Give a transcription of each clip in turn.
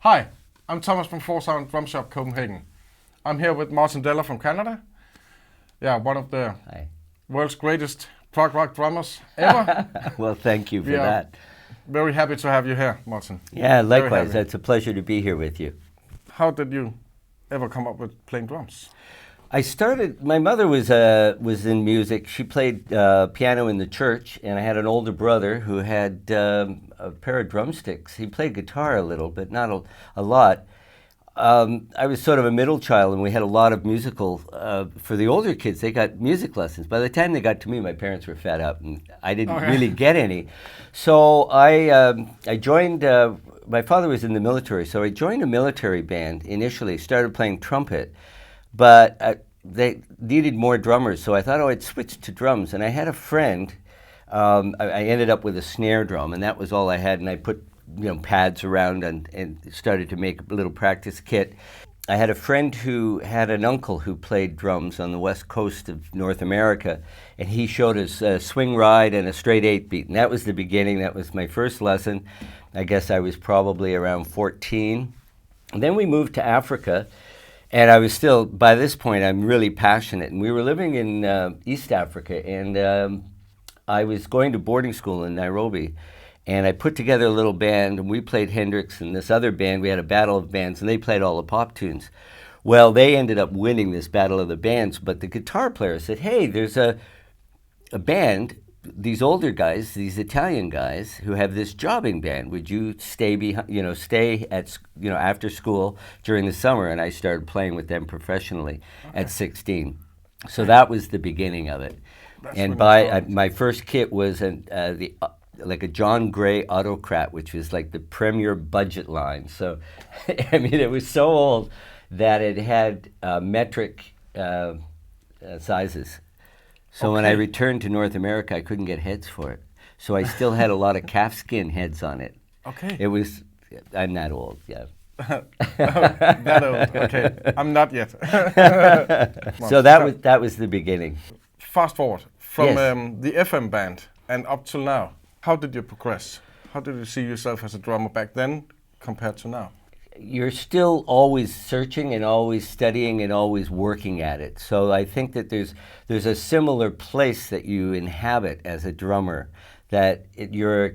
Hi, I'm Thomas from 4Sound Drum Shop Copenhagen. I'm here with Martin Deller from Canada. Yeah, one of the Hi. world's greatest prog rock drummers ever. Well, thank you for We are that. very happy to have you here, Martin. Yeah, Very likewise. happy. It's a pleasure to be here with you. How did you ever come up with playing drums? My mother was in music. She played piano in the church, and I had an older brother who had a pair of drumsticks. He played guitar a little, but not a lot. I was sort of a middle child, and we had a lot of musical. For the older kids, they got music lessons. By the time they got to me, my parents were fed up, and I didn't really get any. So I joined. My father was in the military, so I joined a military band initially. Started playing trumpet, but they needed more drummers, so I thought, I'd switch to drums. And I had a friend. I ended up with a snare drum, and that was all I had. And I put pads around and started to make a little practice kit. I had a friend who had an uncle who played drums on the west coast of North America, and he showed us a swing ride and a straight 8-beat, and that was the beginning. That was my first lesson. I guess I was probably around 14. And then we moved to Africa, and I was still, by this point, I'm really passionate. And we were living in East Africa, and I was going to boarding school in Nairobi. And I put together a little band, and we played Hendrix, and this other band, we had a battle of bands, and they played all the pop tunes. Well, they ended up winning this battle of the bands, but the guitar player said, hey, there's a band, these older guys, these Italian guys, who have this jobbing band. Would you stay at after school during the summer? And I started playing with them professionally at 16. So that was the beginning of it. That's and when my first kit was like a John Gray Autocrat, which was like the premier budget line. So, I mean, it was so old that it had metric sizes. So when I returned to North America, I couldn't get heads for it. So I still had a lot of calfskin heads on it. Okay. It was, I'm that old, yeah. That old, okay. I'm not yet. So that was the beginning. Fast forward from Yes. the FM band and up till now. How did you progress? How did you see yourself as a drummer back then compared to now? You're still always searching and always studying and always working at it. So I think that there's a similar place that you inhabit as a drummer, that you're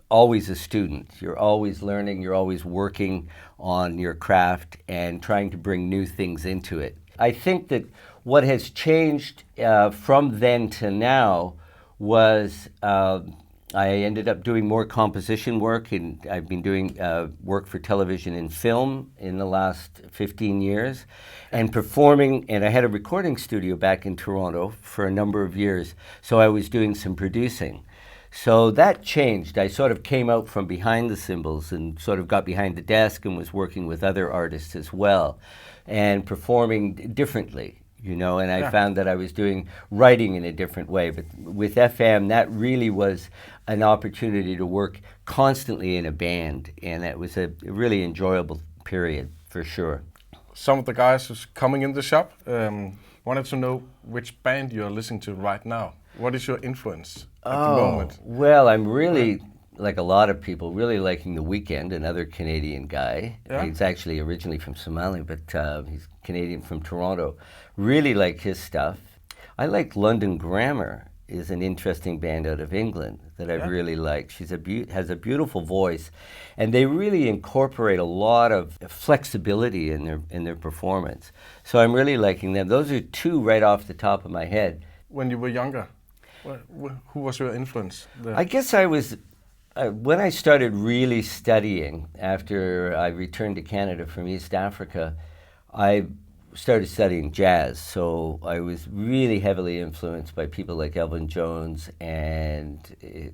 always a student. You're always learning, you're always working on your craft and trying to bring new things into it. I think that what has changed from then to now was I ended up doing more composition work, and I've been doing work for television and film in the last 15 years, and performing, and I had a recording studio back in Toronto for a number of years, so I was doing some producing. So that changed. I sort of came out from behind the cymbals and sort of got behind the desk and was working with other artists as well and performing differently. And I found that I was doing writing in a different way. But with FM, that really was an opportunity to work constantly in a band, and it was a really enjoyable period, for sure. Some of the guys who's coming in the shop wanted to know which band you're listening to right now. What is your influence at the moment? Well, I'm really, like a lot of people, really liking The Weeknd, another Canadian guy. Yeah. He's actually originally from Somalia, but he's Canadian from Toronto. Really like his stuff. I like London Grammar, is an interesting band out of England that I really like. She's has a beautiful voice, and they really incorporate a lot of flexibility in their performance. So I'm really liking them. Those are two right off the top of my head. When you were younger, who was your influence? I guess I was, when I started really studying after I returned to Canada from East Africa, I started studying jazz. So I was really heavily influenced by people like Elvin Jones and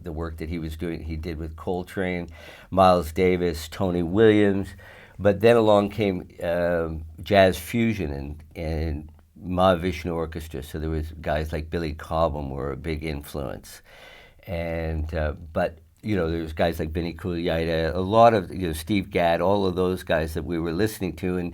the work that he did with Coltrane, Miles Davis, Tony Williams. But then along came jazz fusion and Mahavishnu Orchestra, so there was guys like Billy Cobham were a big influence, and but there was guys like Benny Kulyaita, a lot of Steve Gadd, all of those guys that we were listening to. And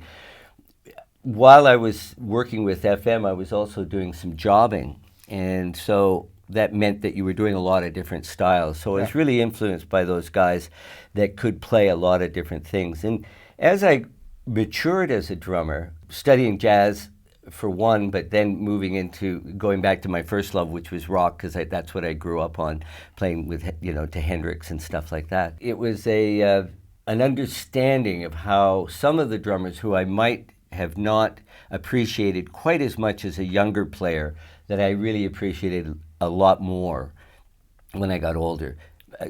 while I was working with FM, I was also doing some jobbing, and so that meant that you were doing a lot of different styles. So I was really influenced by those guys that could play a lot of different things. And as I matured as a drummer, studying jazz for one, but then moving into going back to my first love, which was rock, because that's what I grew up on, playing with, to Hendrix and stuff like that. It was an understanding of how some of the drummers who I might have not appreciated quite as much as a younger player, that I really appreciated a lot more when I got older.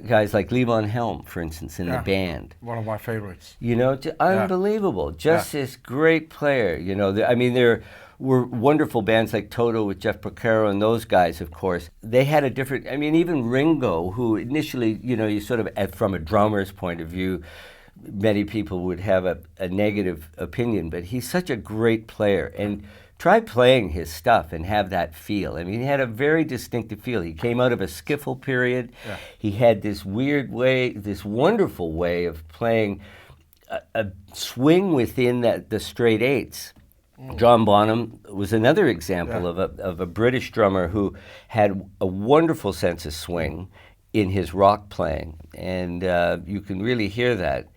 Guys like Levon Helm, for instance, in the band. One of my favorites. Unbelievable. Just this great player. There were wonderful bands like Toto with Jeff Porcaro and those guys, of course. They had a different, even Ringo, who initially, you sort of, from a drummer's point of view, many people would have a negative opinion, but he's such a great player. And try playing his stuff and have that feel. He had a very distinctive feel. He came out of a skiffle period. Yeah. He had this weird way, this wonderful way of playing a swing within the straight eights. John Bonham was another example of a British drummer who had a wonderful sense of swing in his rock playing, and you can really hear that.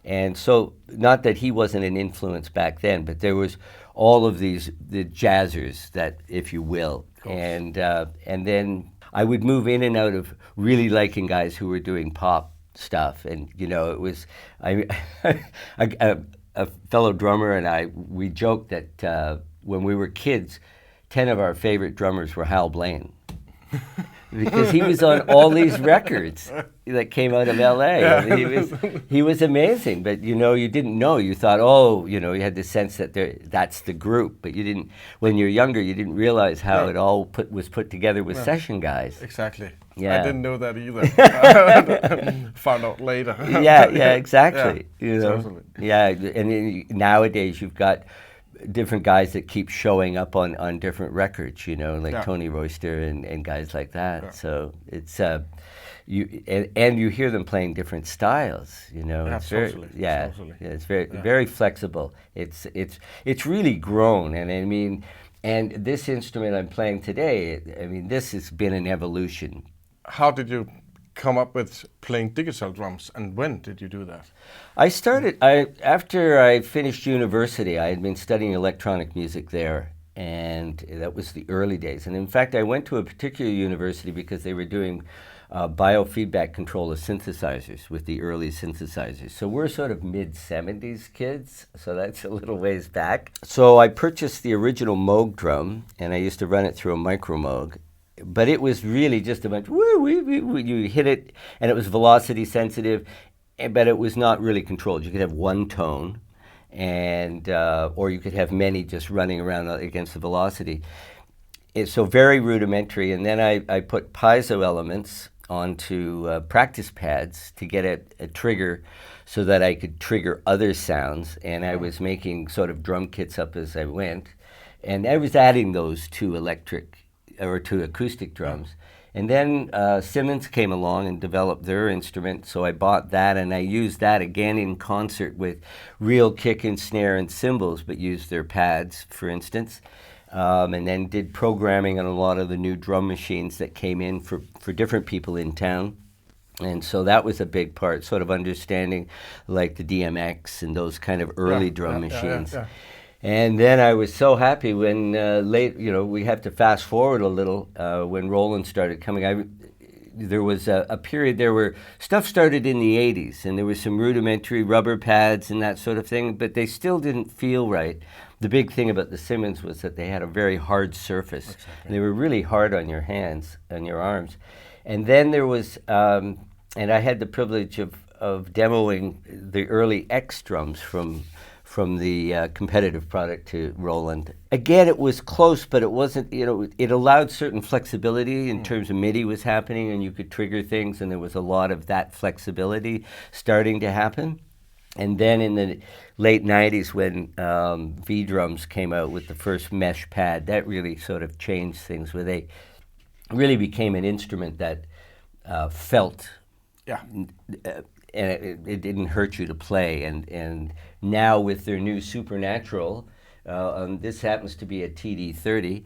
And so, not that he wasn't an influence back then, but there was all of the jazzers, that, if you will, and then I would move in and out of really liking guys who were doing pop stuff, and it was a fellow drummer and we joked that when we were kids, 10 of our favorite drummers were Hal Blaine. Because he was on all these records that came out of L.A. Yeah. He was amazing, but you didn't know. You thought, you had the sense that that's the group, but you didn't. When you're younger, you didn't realize how it all was put together with session guys. Exactly. Yeah. I didn't know that either. Found out later. Yeah, exactly. Totally. Yeah, and nowadays you've got different guys that keep showing up on different records, like Tony Royster and guys like that. Yeah. So it's you hear them playing different styles. It's totally. It's very flexible. It's really grown, and this instrument I'm playing today, this has been an evolution. How did you come up with playing digital drums, and when did you do that? After I finished university, I had been studying electronic music there, and that was the early days. And in fact, I went to a particular university because they were doing biofeedback control of synthesizers with the early synthesizers. So we're sort of mid-70s kids, so that's a little ways back. So I purchased the original Moog drum, and I used to run it through a micro Moog. But it was really just a bunch, you hit it, and it was velocity sensitive, but it was not really controlled. You could have one tone, and or you could have many just running around against the velocity. It's so very rudimentary, and then I put piezo elements onto practice pads to get a trigger so that I could trigger other sounds, and I was making sort of drum kits up as I went, and I was adding those to acoustic drums. And then Simmons came along and developed their instrument, so I bought that, and I used that again in concert with real kick and snare and cymbals, but used their pads, for instance, and then did programming on a lot of the new drum machines that came in for different people in town. And so that was a big part, sort of understanding like the DMX and those kind of early drum machines. Yeah. And then I was so happy when we have to fast forward a little, when Roland started coming. There was a period there where stuff started in the 80s, and there was some rudimentary rubber pads and that sort of thing, but they still didn't feel right. The big thing about the Simmons was that they had a very hard surface. Exactly. And they were really hard on your hands and your arms. And then there was, and I had the privilege of demoing the early X drums from the competitive product to Roland. Again, it was close, but it wasn't, it allowed certain flexibility in terms of MIDI was happening, and you could trigger things, and there was a lot of that flexibility starting to happen. And then in the late 90s, when V-drums came out with the first mesh pad, that really sort of changed things, where they really became an instrument that felt, and it didn't hurt you to play. And now with their new Supernatural, this happens to be a TD-30,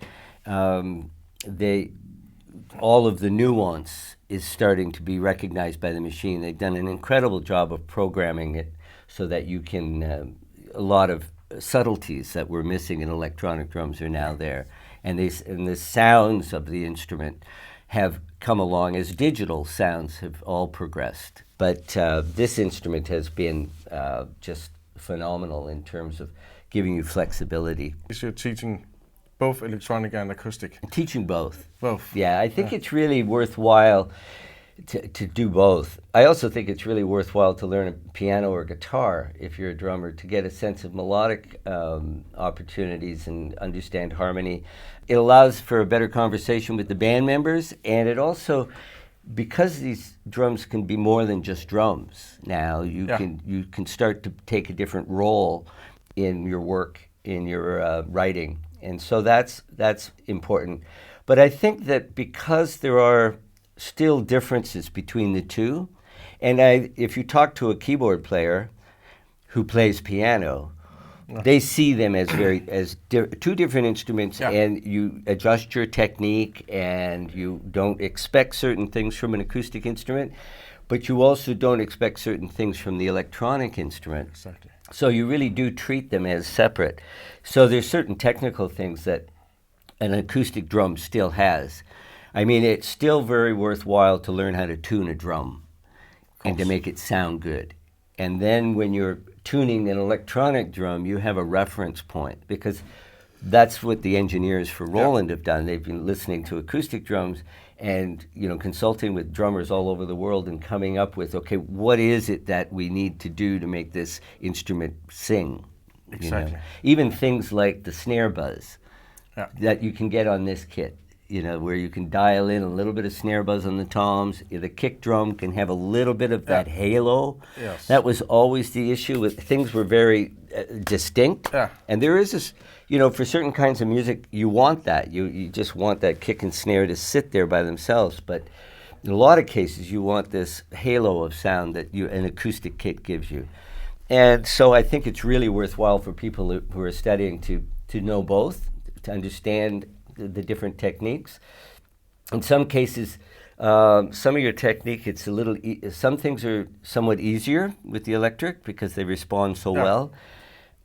all of the nuance is starting to be recognized by the machine. They've done an incredible job of programming it so that you can, a lot of subtleties that were missing in electronic drums are now there. And the sounds of the instrument have come along as digital sounds have all progressed. But this instrument has been just phenomenal in terms of giving you flexibility. Is you're teaching both electronic and acoustic? Teaching both. Both? Yeah, I think it's really worthwhile to do both. I also think it's really worthwhile to learn a piano or guitar if you're a drummer, to get a sense of melodic opportunities and understand harmony. It allows for a better conversation with the band members, and it also, because these drums can be more than just drums now, you can start to take a different role in your work, in your writing, and so that's important. But I think that because there are still differences between the two, and if you talk to a keyboard player who plays piano, they see them as two different instruments, and you adjust your technique, and you don't expect certain things from an acoustic instrument, but you also don't expect certain things from the electronic instrument. Exactly. So you really do treat them as separate. So there's certain technical things that an acoustic drum still has. I mean, it's still very worthwhile to learn how to tune a drum and to make it sound good. And then when you're tuning an electronic drum, you have a reference point, because that's what the engineers for Roland have done. They've been listening to acoustic drums and, you know, consulting with drummers all over the world and coming up with, okay, what is it that we need to do to make this instrument sing? Exactly. You know? Even things like the snare buzz that you can get on this kit, you know, where you can dial in a little bit of snare buzz on the toms. The kick drum can have a little bit of that halo. Yes. That was always the issue. Things were very distinct. Yeah. And there is this, you know, for certain kinds of music, you want that. You just want that kick and snare to sit there by themselves. But in a lot of cases, you want this halo of sound that an acoustic kit gives you. And so I think it's really worthwhile for people who are studying to know both, to understand the different techniques. In some cases, some of your technique, it's a little, some things are somewhat easier with the electric because they respond so well.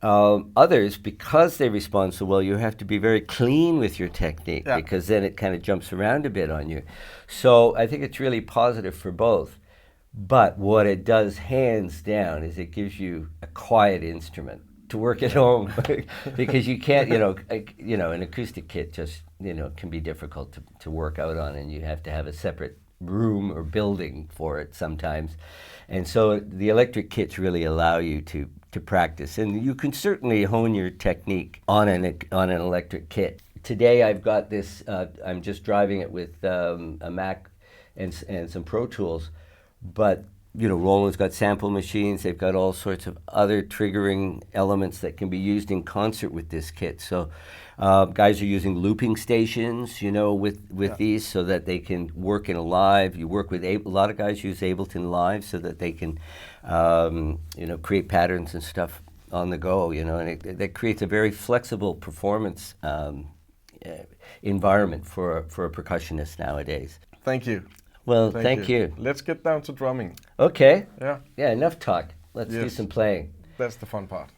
Others, because they respond so well, you have to be very clean with your technique because then it kind of jumps around a bit on you. So I think it's really positive for both. But what it does hands down is it gives you a quiet instrument to work at home, because you can't, you know, an acoustic kit just, you know, can be difficult to work out on, and you have to have a separate room or building for it sometimes. And so the electric kits really allow you to practice, and you can certainly hone your technique on an electric kit. Today I've got this, I'm just driving it with a Mac and some Pro Tools, but you know, Roland's got sample machines. They've got all sorts of other triggering elements that can be used in concert with this kit. So guys are using looping stations, you know, with these so that they can work in a live. You work with a lot of guys use Ableton Live so that they can, you know, create patterns and stuff on the go, you know, and that creates a very flexible performance environment for a percussionist nowadays. Thank you. Well, thank you. Let's get down to drumming. Okay. Yeah. Yeah, enough talk. Let's do some playing. That's the fun part.